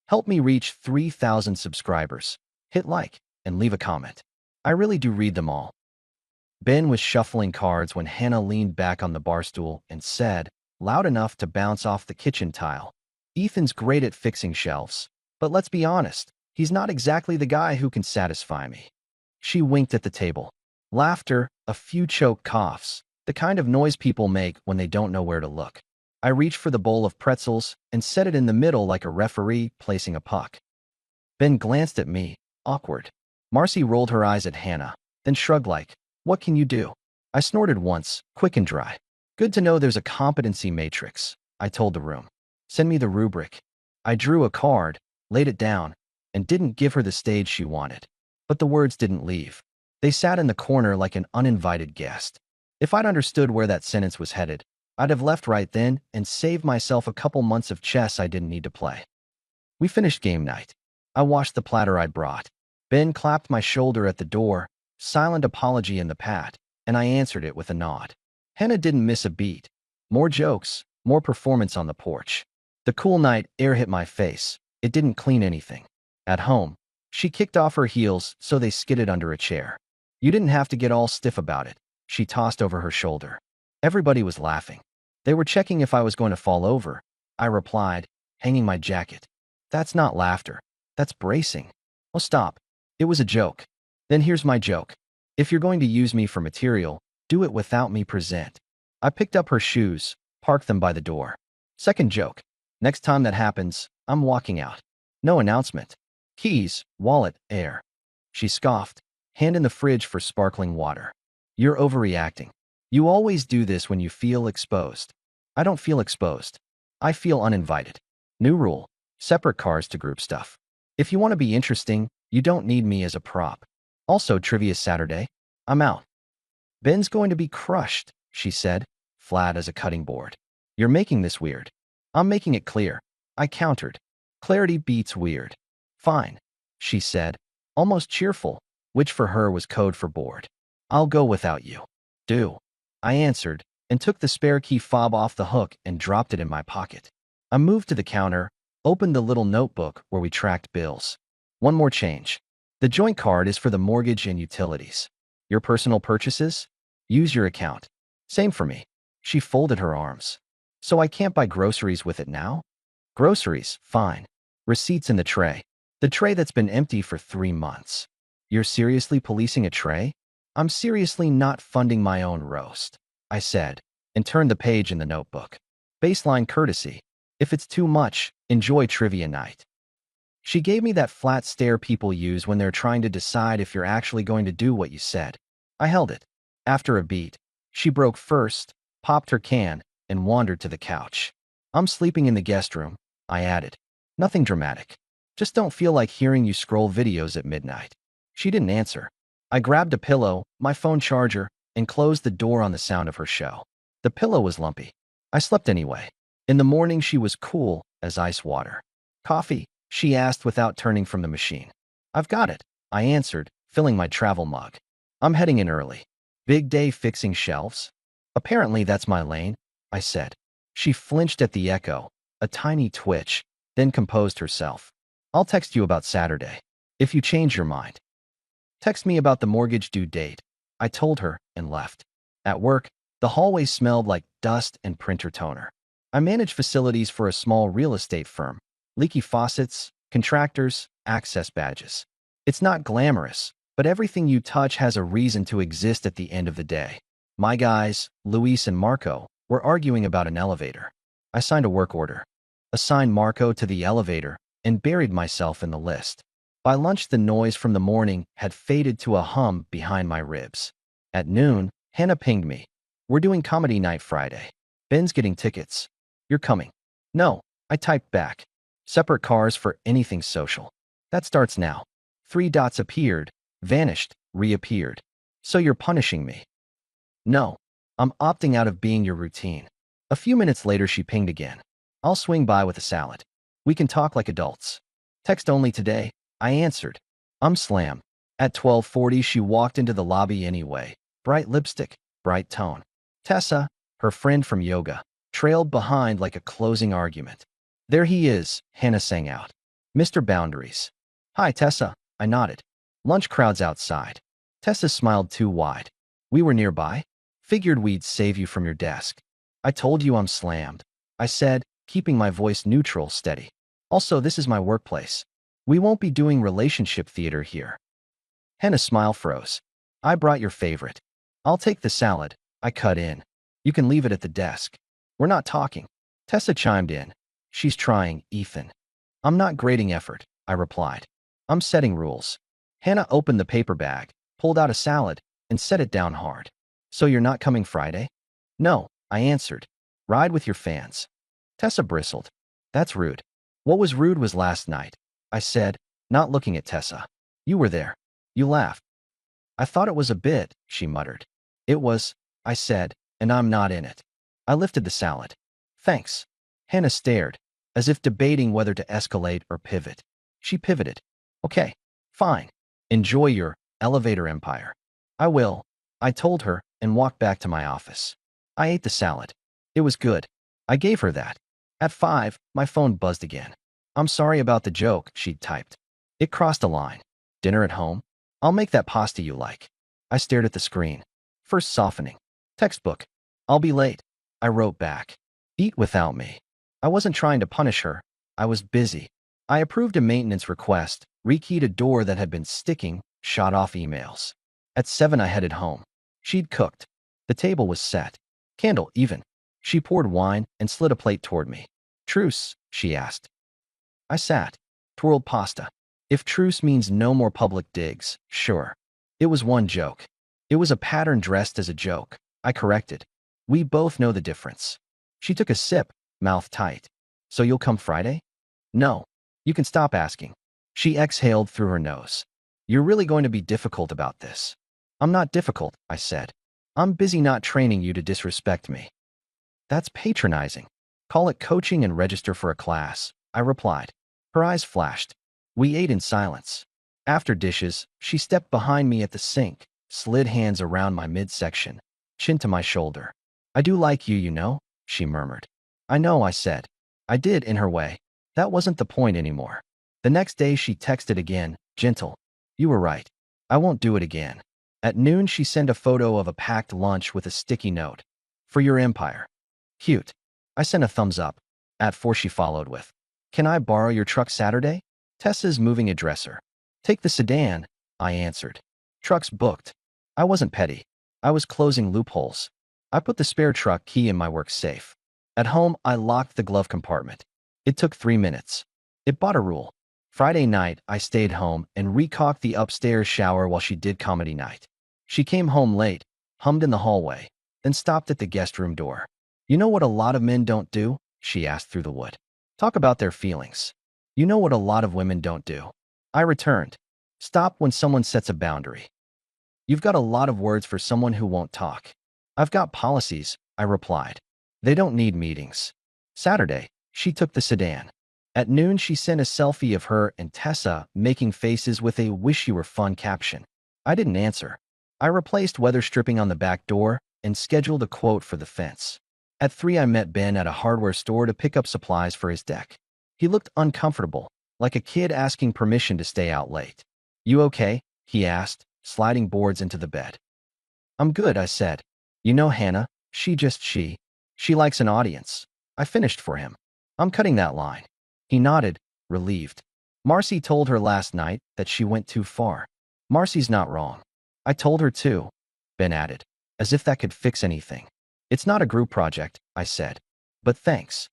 Help me reach 3,000 subscribers. Hit like and leave a comment. I really do read them all. Ben was shuffling cards when Hannah leaned back on the bar stool and said, loud enough to bounce off the kitchen tile, Ethan's great at fixing shelves, but let's be honest, he's not exactly the guy who can satisfy me. She winked at the table. Laughter, a few choked coughs, the kind of noise people make when they don't know where to look. I reached for the bowl of pretzels and set it in the middle like a referee placing a puck. Ben glanced at me, awkward. Marcy rolled her eyes at Hannah, then shrugged like, what can you do? I snorted once, quick and dry. Good to know there's a competency matrix, I told the room. Send me the rubric. I drew a card, laid it down, and didn't give her the stage she wanted. But the words didn't leave. They sat in the corner like an uninvited guest. If I'd understood where that sentence was headed, I'd have left right then and saved myself a couple months of chess I didn't need to play. We finished game night. I washed the platter I'd brought. Ben clapped my shoulder at the door, silent apology in the pat, and I answered it with a nod. Hannah didn't miss a beat. More jokes, more performance on the porch. The cool night air hit my face. It didn't clean anything. At home, she kicked off her heels so they skidded under a chair. You didn't have to get all stiff about it, she tossed over her shoulder. Everybody was laughing. They were checking if I was going to fall over. I replied, hanging my jacket. That's not laughter. That's bracing. Oh, stop. It was a joke. Then here's my joke. If you're going to use me for material, do it without me present. I picked up her shoes, parked them by the door. Second joke. Next time that happens, I'm walking out. No announcement. Keys, wallet, air. She scoffed, hand in the fridge for sparkling water. You're overreacting. You always do this when you feel exposed. I don't feel exposed. I feel uninvited. New rule. Separate cars to group stuff. If you want to be interesting, you don't need me as a prop. Also, trivia Saturday. I'm out. Ben's going to be crushed, she said, flat as a cutting board. You're making this weird. I'm making it clear. I countered. Clarity beats weird. Fine, she said, almost cheerful, which for her was code for bored. I'll go without you. Do. I answered, and took the spare key fob off the hook and dropped it in my pocket. I moved to the counter, opened the little notebook where we tracked bills. One more change. The joint card is for the mortgage and utilities. Your personal purchases? Use your account. Same for me. She folded her arms. So I can't buy groceries with it now? Groceries, fine. Receipts in the tray. The tray that's been empty for 3 months. You're seriously policing a tray? I'm seriously not funding my own roast, I said, and turned the page in the notebook. Baseline courtesy. If it's too much, enjoy trivia night. She gave me that flat stare people use when they're trying to decide if you're actually going to do what you said. I held it. After a beat, she broke first, popped her can, and wandered to the couch. I'm sleeping in the guest room, I added. Nothing dramatic. Just don't feel like hearing you scroll videos at midnight. She didn't answer. I grabbed a pillow, my phone charger, and closed the door on the sound of her show. The pillow was lumpy. I slept anyway. In the morning, she was cool as ice water. Coffee? She asked without turning from the machine. I've got it, I answered, filling my travel mug. I'm heading in early. Big day fixing shelves? Apparently that's my lane, I said. She flinched at the echo, a tiny twitch, then composed herself. I'll text you about Saturday, if you change your mind. Text me about the mortgage due date, I told her and left. At work, the hallway smelled like dust and printer toner. I manage facilities for a small real estate firm. Leaky faucets, contractors, access badges. It's not glamorous, but everything you touch has a reason to exist at the end of the day. My guys, Luis and Marco, were arguing about an elevator. I signed a work order, assigned Marco to the elevator, and buried myself in the list. By lunch, the noise from the morning had faded to a hum behind my ribs. At noon, Hannah pinged me. We're doing comedy night Friday. Ben's getting tickets. You're coming. No, I typed back. Separate cars for anything social. That starts now. 3 dots appeared, vanished, reappeared. So you're punishing me? No, I'm opting out of being your routine. A few minutes later, she pinged again. I'll swing by with a salad. We can talk like adults. Text only today, I answered. I'm slammed. At 12:40, she walked into the lobby anyway. Bright lipstick, bright tone. Tessa, her friend from yoga, trailed behind like a closing argument. There he is, Hannah sang out. Mr. Boundaries. Hi, Tessa. I nodded. Lunch crowds outside. Tessa smiled too wide. We were nearby. Figured we'd save you from your desk. I told you I'm slammed, I said, keeping my voice neutral, steady. Also, this is my workplace. We won't be doing relationship theater here. Hannah's smile froze. I brought your favorite. I'll take the salad. I cut in. You can leave it at the desk. We're not talking. Tessa chimed in. She's trying, Ethan. I'm not grading effort, I replied. I'm setting rules. Hannah opened the paper bag, pulled out a salad, and set it down hard. So you're not coming Friday? No, I answered. Ride with your fans. Tessa bristled. That's rude. What was rude was last night, I said, not looking at Tessa. You were there. You laughed. I thought it was a bit, she muttered. It was, I said, and I'm not in it. I lifted the salad. Thanks. Hannah stared, as if debating whether to escalate or pivot. She pivoted. Okay, fine. Enjoy your elevator empire. I will, I told her and walked back to my office. I ate the salad. It was good. I gave her that. At 5, my phone buzzed again. I'm sorry about the joke, she'd typed. It crossed a line. Dinner at home? I'll make that pasta you like. I stared at the screen. First softening. Textbook. I'll be late. I wrote back. Eat without me. I wasn't trying to punish her. I was busy. I approved a maintenance request, rekeyed a door that had been sticking, shot off emails. At 7, I headed home. She'd cooked. The table was set. Candle even. She poured wine and slid a plate toward me. Truce, she asked. I sat. Twirled pasta. If truce means no more public digs, sure. It was one joke. It was a pattern dressed as a joke. I corrected. We both know the difference. She took a sip, mouth tight. So you'll come Friday? No. You can stop asking. She exhaled through her nose. You're really going to be difficult about this. I'm not difficult, I said. I'm busy not training you to disrespect me. That's patronizing. Call it coaching and register for a class, I replied. Her eyes flashed. We ate in silence. After dishes, she stepped behind me at the sink, slid hands around my midsection, chin to my shoulder. I do like you, you know, she murmured. I know, I said. I did in her way. That wasn't the point anymore. The next day she texted again, gentle. You were right. I won't do it again. At noon she sent a photo of a packed lunch with a sticky note. For your empire. Cute. I sent a thumbs up. At 4 she followed with. Can I borrow your truck Saturday? Tessa's moving a dresser. Take the sedan, I answered. Truck's booked. I wasn't petty. I was closing loopholes. I put the spare truck key in my work safe. At home, I locked the glove compartment. It took 3 minutes. It bought a rule. Friday night, I stayed home and recocked the upstairs shower while she did comedy night. She came home late, hummed in the hallway, then stopped at the guest room door. You know what a lot of men don't do? She asked through the wood. Talk about their feelings. You know what a lot of women don't do? I returned. Stop when someone sets a boundary. You've got a lot of words for someone who won't talk. I've got policies, I replied. They don't need meetings. Saturday, she took the sedan. At noon, she sent a selfie of her and Tessa making faces with a wish you were fun caption. I didn't answer. I replaced weather stripping on the back door and scheduled a quote for the fence. At 3, I met Ben at a hardware store to pick up supplies for his deck. He looked uncomfortable, like a kid asking permission to stay out late. You okay? He asked, sliding boards into the bed. I'm good, I said. You know Hannah, she likes an audience. I finished for him. I'm cutting that line. He nodded, relieved. Marcy told her last night that she went too far. Marcy's not wrong. I told her too, Ben added, as if that could fix anything. It's not a group project, I said. But thanks.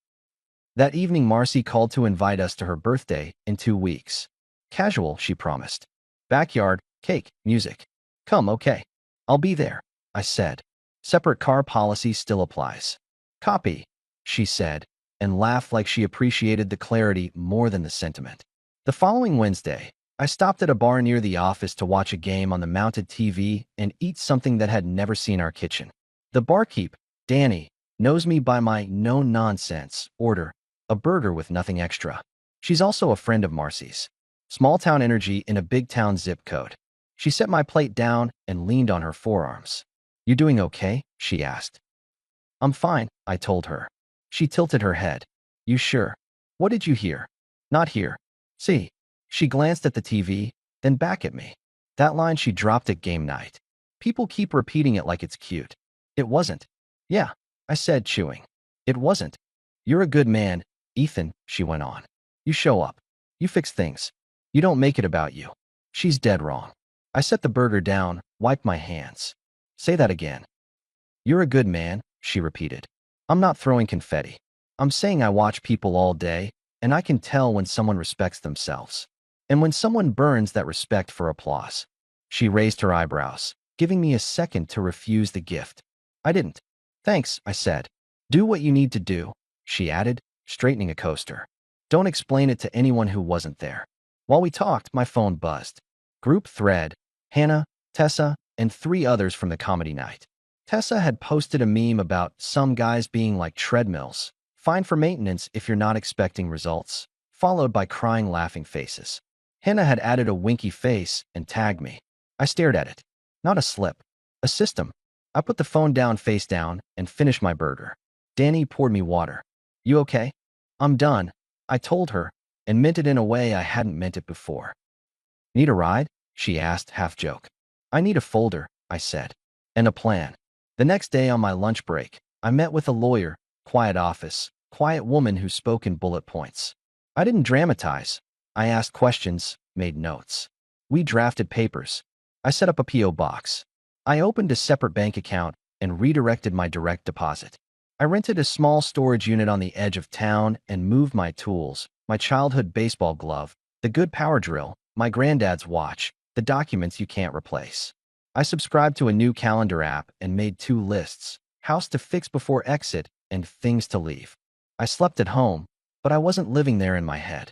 That evening, Marcy called to invite us to her birthday in 2 weeks. Casual, she promised. Backyard, cake, music. Come, okay. I'll be there, I said. Separate car policy still applies. Copy, she said, and laughed like she appreciated the clarity more than the sentiment. The following Wednesday, I stopped at a bar near the office to watch a game on the mounted TV and eat something that had never seen our kitchen. The barkeep, Danny, knows me by my no-nonsense order, a burger with nothing extra. She's also a friend of Marcy's. Small-town energy in a big-town zip code. She set my plate down and leaned on her forearms. You doing okay? She asked. I'm fine, I told her. She tilted her head. You sure? What did you hear? Not here. See, she glanced at the TV, then back at me. That line she dropped at game night. People keep repeating it like it's cute. It wasn't. Yeah, I said, chewing. It wasn't. You're a good man, Ethan, she went on. You show up. You fix things. You don't make it about you. She's dead wrong. I set the burger down, wiped my hands. Say that again. You're a good man, she repeated. I'm not throwing confetti. I'm saying I watch people all day, and I can tell when someone respects themselves. And when someone burns that respect for applause. She raised her eyebrows, giving me a second to refuse the gift. I didn't. Thanks, I said. Do what you need to do, she added, straightening a coaster. Don't explain it to anyone who wasn't there. While we talked, my phone buzzed. Group thread, Hannah, Tessa, and 3 others from the comedy night. Tessa had posted a meme about some guys being like treadmills, fine for maintenance if you're not expecting results, followed by crying laughing faces. Hannah had added a winky face and tagged me. I stared at it. Not a slip. A system. I put the phone down face down and finished my burger. Danny poured me water. You okay? I'm done, I told her, and meant it in a way I hadn't meant it before. Need a ride? She asked, half joke. I need a folder, I said. And a plan. The next day on my lunch break, I met with a lawyer, quiet office, quiet woman who spoke in bullet points. I didn't dramatize. I asked questions, made notes. We drafted papers. I set up a P.O. box. I opened a separate bank account and redirected my direct deposit. I rented a small storage unit on the edge of town and moved my tools, my childhood baseball glove, the good power drill, my granddad's watch, the documents you can't replace. I subscribed to a new calendar app and made 2 lists, house to fix before exit and things to leave. I slept at home, but I wasn't living there in my head.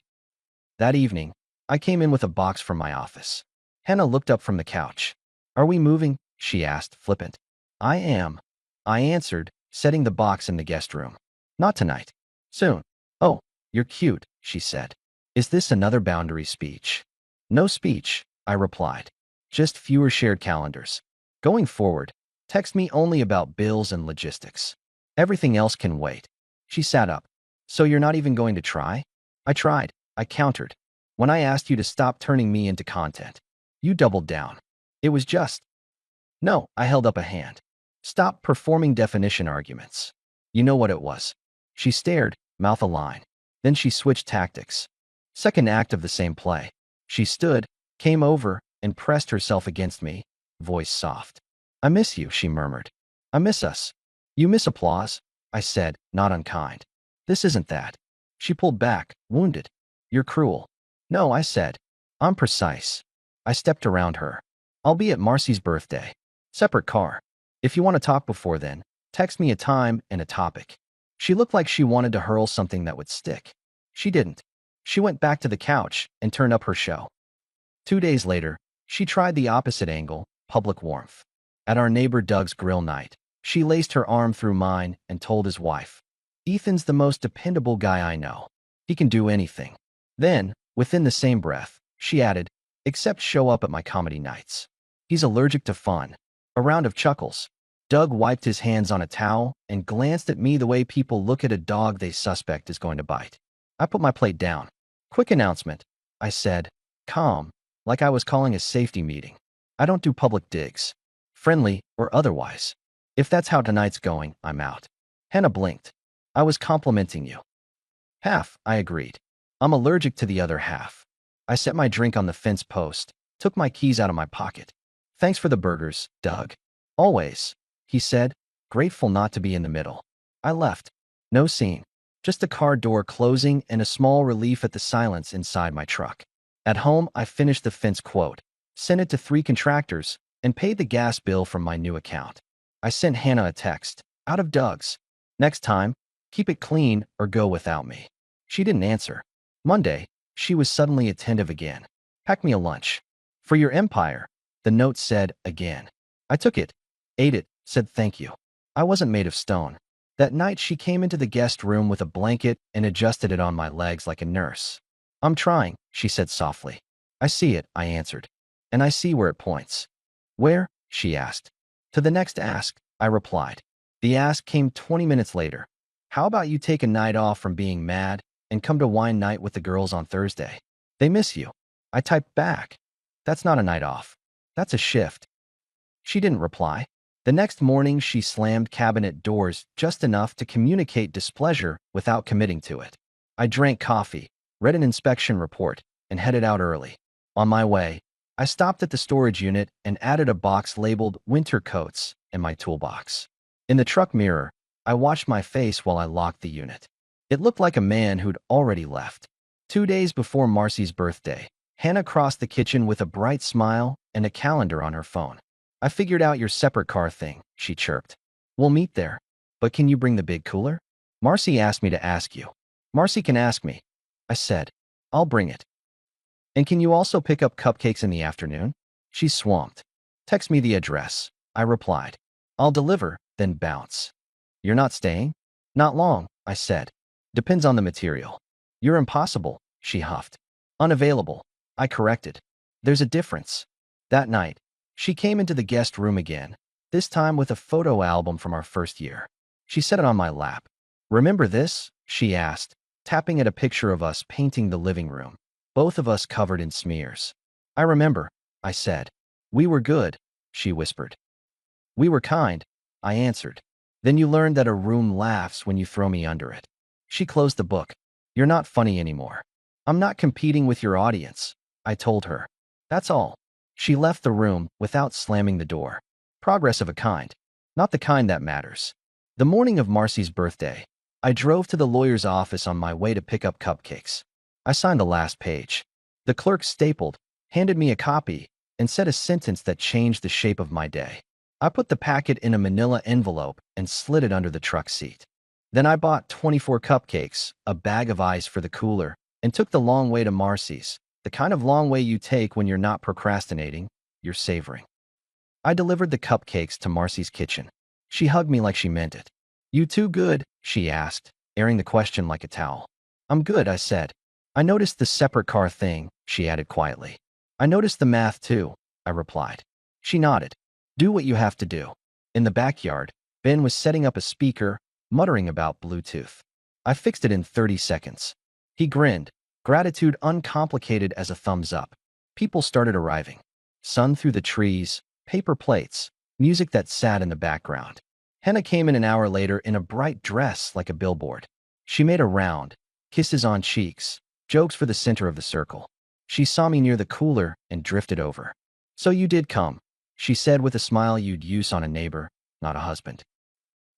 That evening, I came in with a box from my office. Hannah looked up from the couch. Are we moving? She asked, flippant. I am. I answered, setting the box in the guest room. Not tonight. Soon. Oh, you're cute, she said. Is this another boundary speech? No speech, I replied. Just fewer shared calendars. Going forward, text me only about bills and logistics. Everything else can wait. She sat up. So you're not even going to try? I tried. I countered. When I asked you to stop turning me into content, you doubled down. It was just. No, I held up a hand. Stop performing definition arguments. You know what it was. She stared, mouth a line. Then she switched tactics. Second act of the same play. She stood, came over, and pressed herself against me, voice soft. I miss you, she murmured. I miss us. You miss applause, I said, not unkind. This isn't that. She pulled back, wounded. You're cruel. No, I said. I'm precise. I stepped around her. I'll be at Marcy's birthday. Separate car. If you want to talk before then, text me a time and a topic. She looked like she wanted to hurl something that would stick. She didn't. She went back to the couch and turned up her show. 2 days later, she tried the opposite angle, public warmth. At our neighbor Doug's grill night, she laced her arm through mine and told his wife, Ethan's the most dependable guy I know. He can do anything. Then, within the same breath, she added, except show up at my comedy nights. He's allergic to fun. A round of chuckles. Doug wiped his hands on a towel and glanced at me the way people look at a dog they suspect is going to bite. I put my plate down. Quick announcement, I said, calm, like I was calling a safety meeting. I don't do public digs, friendly or otherwise. If that's how tonight's going, I'm out. Hannah blinked. I was complimenting you. Half, I agreed. I'm allergic to the other half. I set my drink on the fence post, took my keys out of my pocket. Thanks for the burgers, Doug. Always, he said, grateful not to be in the middle. I left. No scene. Just the car door closing and a small relief at the silence inside my truck. At home, I finished the fence quote, sent it to 3 contractors, and paid the gas bill from my new account. I sent Hannah a text, out of Doug's. Next time, keep it clean or go without me. She didn't answer. Monday, she was suddenly attentive again. Pack me a lunch. For your empire, the note said again. I took it, ate it, said thank you. I wasn't made of stone. That night she came into the guest room with a blanket and adjusted it on my legs like a nurse. I'm trying, she said softly. I see it, I answered. And I see where it points. Where? She asked. To the next ask, I replied. The ask came 20 minutes later. How about you take a night off from being mad and come to wine night with the girls on Thursday? They miss you. I typed back. That's not a night off. That's a shift. She didn't reply. The next morning, she slammed cabinet doors just enough to communicate displeasure without committing to it. I drank coffee, read an inspection report, and headed out early. On my way, I stopped at the storage unit and added a box labeled winter coats in my toolbox. In the truck mirror, I watched my face while I locked the unit. It looked like a man who'd already left. 2 days before Marcy's birthday, Hannah crossed the kitchen with a bright smile and a calendar on her phone. I figured out your separate car thing, she chirped. We'll meet there. But can you bring the big cooler? Marcy asked me to ask you. Marcy can ask me. I said, I'll bring it. And can you also pick up cupcakes in the afternoon? She's swamped. Text me the address. I replied. I'll deliver, then bounce. You're not staying? Not long, I said. Depends on the material. You're impossible, she huffed. Unavailable, I corrected. There's a difference. That night, she came into the guest room again, this time with a photo album from our first year. She set it on my lap. Remember this? She asked, tapping at a picture of us painting the living room, both of us covered in smears. I remember, I said. We were good, she whispered. We were kind, I answered. Then you learned that a room laughs when you throw me under it. She closed the book. You're not funny anymore. I'm not competing with your audience, I told her. That's all. She left the room without slamming the door. Progress of a kind, not the kind that matters. The morning of Marcy's birthday, I drove to the lawyer's office on my way to pick up cupcakes. I signed the last page. The clerk stapled, handed me a copy, and said a sentence that changed the shape of my day. I put the packet in a manila envelope and slid it under the truck seat. Then I bought 24 cupcakes, a bag of ice for the cooler, and took the long way to Marcy's, the kind of long way you take when you're not procrastinating, you're savoring. I delivered the cupcakes to Marcy's kitchen. She hugged me like she meant it. You too good? She asked, airing the question like a towel. I'm good, I said. I noticed the separate car thing, she added quietly. I noticed the math too, I replied. She nodded. Do what you have to do. In the backyard, Ben was setting up a speaker, muttering about Bluetooth. I fixed it in 30 seconds. He grinned, gratitude uncomplicated as a thumbs up. People started arriving. Sun through the trees, paper plates, music that sat in the background. Hannah came in an hour later in a bright dress like a billboard. She made a round, kisses on cheeks, jokes for the center of the circle. She saw me near the cooler and drifted over. So you did come, she said with a smile you'd use on a neighbor, not a husband.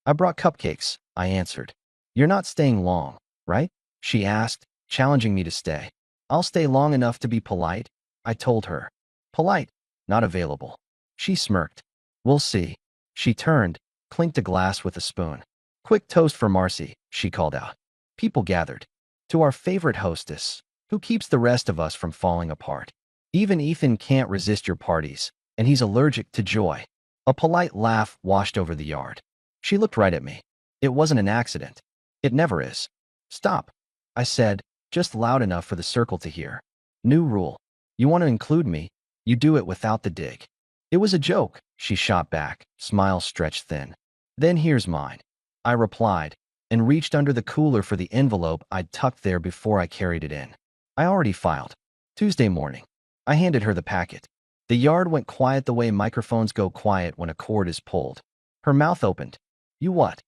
I brought cupcakes, I answered. You're not staying long, right? She asked, challenging me to stay. I'll stay long enough to be polite, I told her. Polite, not available. She smirked. We'll see. She turned, clinked a glass with a spoon. Quick toast for Marcy, she called out. People gathered. To our favorite hostess, who keeps the rest of us from falling apart. Even Ethan can't resist your parties, and he's allergic to joy. A polite laugh washed over the yard. She looked right at me. It wasn't an accident. It never is. Stop, I said, just loud enough for the circle to hear. New rule. You want to include me, you do it without the dig. It was a joke, she shot back, smile stretched thin. Then here's mine. I replied, and reached under the cooler for the envelope I'd tucked there before I carried it in. I already filed. Tuesday morning. I handed her the packet. The yard went quiet the way microphones go quiet when a cord is pulled. Her mouth opened. You what?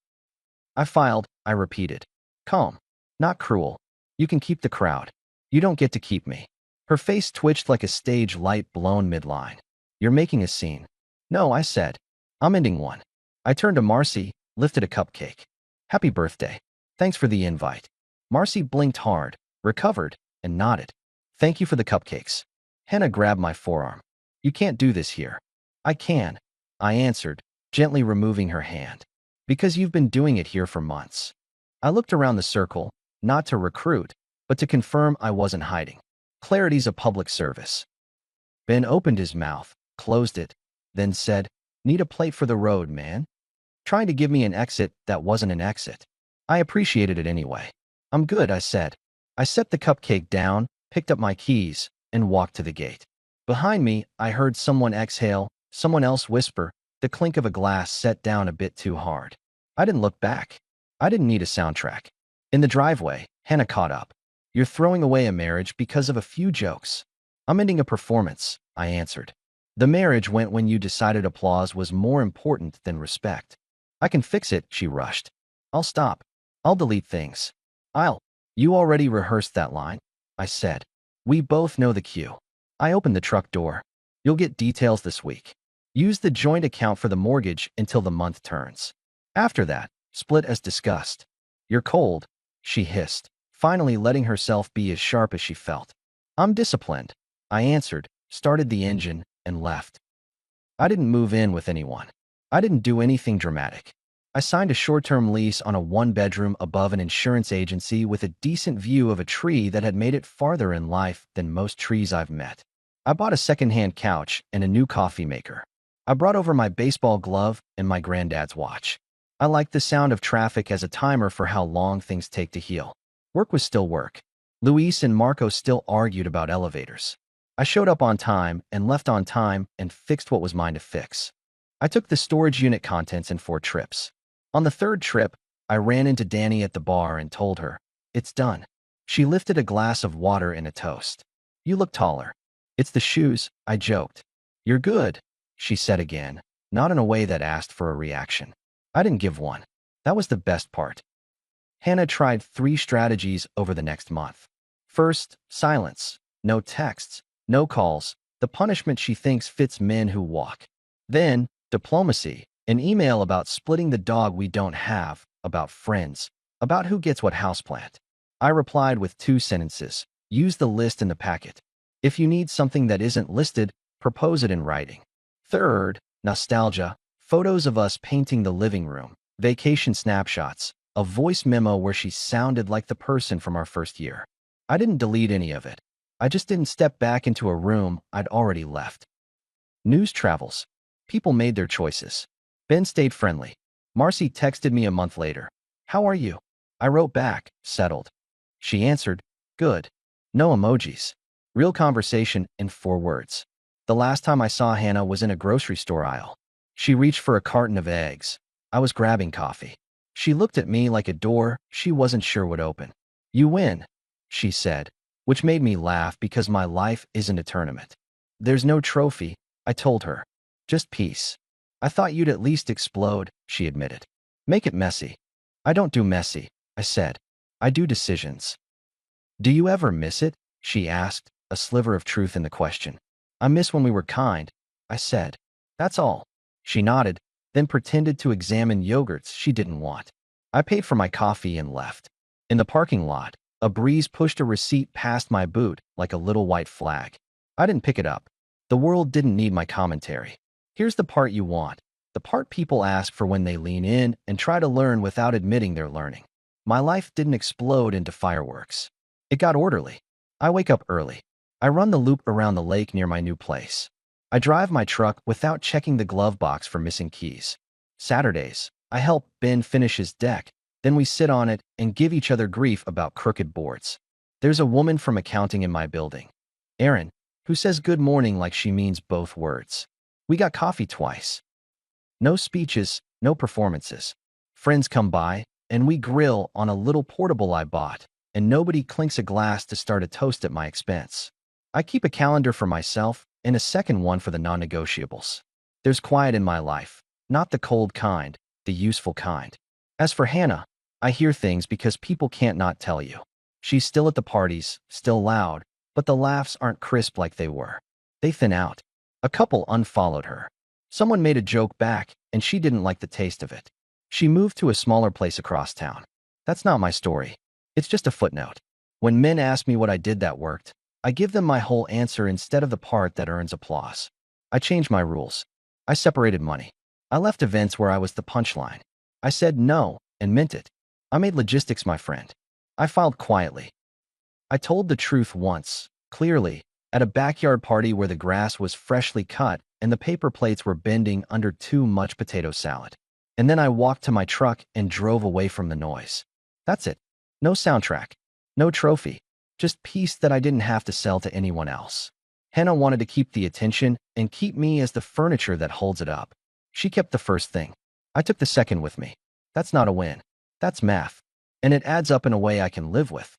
I filed, I repeated. Calm. Not cruel. You can keep the crowd. You don't get to keep me. Her face twitched like a stage light blown midline. You're making a scene. No, I said. I'm ending one. I turned to Marcy, lifted a cupcake. Happy birthday. Thanks for the invite. Marcy blinked hard, recovered, and nodded. Thank you for the cupcakes. Hannah grabbed my forearm. You can't do this here. I can, I answered, gently removing her hand. Because you've been doing it here for months. I looked around the circle, not to recruit, but to confirm I wasn't hiding. Clarity's a public service. Ben opened his mouth, closed it, then said, Need a plate for the road, man? Trying to give me an exit that wasn't an exit. I appreciated it anyway. I'm good, I said. I set the cupcake down, picked up my keys, and walked to the gate. Behind me, I heard someone exhale, someone else whisper, the clink of a glass set down a bit too hard. I didn't look back. I didn't need a soundtrack. In the driveway, Hannah caught up. You're throwing away a marriage because of a few jokes. I'm ending a performance, I answered. The marriage went when you decided applause was more important than respect. I can fix it, she rushed. I'll stop. I'll delete things. I'll. You already rehearsed that line, I said. We both know the cue. I opened the truck door. You'll get details this week. Use the joint account for the mortgage until the month turns. After that, split as discussed. You're cold, she hissed, finally letting herself be as sharp as she felt. I'm disciplined, I answered, started the engine, and left. I didn't move in with anyone. I didn't do anything dramatic. I signed a short-term lease on a one-bedroom above an insurance agency with a decent view of a tree that had made it farther in life than most trees I've met. I bought a second-hand couch and a new coffee maker. I brought over my baseball glove and my granddad's watch. I liked the sound of traffic as a timer for how long things take to heal. Work was still work. Luis and Marco still argued about elevators. I showed up on time and left on time and fixed what was mine to fix. I took the storage unit contents in 4 trips. On the 3rd trip, I ran into Danny at the bar and told her, "It's done." She lifted a glass of water and a toast. "You look taller." "It's the shoes," I joked. "You're good," she said again, not in a way that asked for a reaction. I didn't give one. That was the best part. Hannah tried 3 strategies over the next month. First, silence. No texts, no calls, the punishment she thinks fits men who walk. Then, diplomacy, an email about splitting the dog we don't have, about friends, about who gets what houseplant. I replied with 2 sentences. Use the list in the packet. If you need something that isn't listed, propose it in writing. Third, nostalgia, photos of us painting the living room, vacation snapshots, a voice memo where she sounded like the person from our first year. I didn't delete any of it. I just didn't step back into a room I'd already left. News travels. People made their choices. Ben stayed friendly. Marcy texted me a month later. "How are you?" I wrote back, settled. She answered, "Good." No emojis. Real conversation in 4 words. The last time I saw Hannah was in a grocery store aisle. She reached for a carton of eggs. I was grabbing coffee. She looked at me like a door she wasn't sure would open. "You win," she said, which made me laugh because my life isn't a tournament. "There's no trophy," I told her. "Just peace." "I thought you'd at least explode," she admitted. "Make it messy." "I don't do messy," I said. "I do decisions." "Do you ever miss it?" she asked, a sliver of truth in the question. "I miss when we were kind," I said. "That's all." She nodded, then pretended to examine yogurts she didn't want. I paid for my coffee and left. In the parking lot, a breeze pushed a receipt past my boot like a little white flag. I didn't pick it up. The world didn't need my commentary. Here's the part you want. The part people ask for when they lean in and try to learn without admitting they're learning. My life didn't explode into fireworks. It got orderly. I wake up early. I run the loop around the lake near my new place. I drive my truck without checking the glove box for missing keys. Saturdays, I help Ben finish his deck. Then we sit on it and give each other grief about crooked boards. There's a woman from accounting in my building, Erin, who says good morning like she means both words. We got coffee twice. No speeches, no performances. Friends come by, and we grill on a little portable I bought, and nobody clinks a glass to start a toast at my expense. I keep a calendar for myself and a second one for the non-negotiables. There's quiet in my life, not the cold kind, the useful kind. As for Hannah, I hear things because people can't not tell you. She's still at the parties, still loud, but the laughs aren't crisp like they were. They thin out. A couple unfollowed her. Someone made a joke back, and she didn't like the taste of it. She moved to a smaller place across town. That's not my story. It's just a footnote. When men ask me what I did that worked, I give them my whole answer instead of the part that earns applause. I changed my rules. I separated money. I left events where I was the punchline. I said no and meant it. I made logistics my friend. I filed quietly. I told the truth once, clearly, at a backyard party where the grass was freshly cut and the paper plates were bending under too much potato salad. And then I walked to my truck and drove away from the noise. That's it. No soundtrack. No trophy. Just peace that I didn't have to sell to anyone else. Hannah wanted to keep the attention and keep me as the furniture that holds it up. She kept the first thing. I took the second with me. That's not a win. That's math. And it adds up in a way I can live with.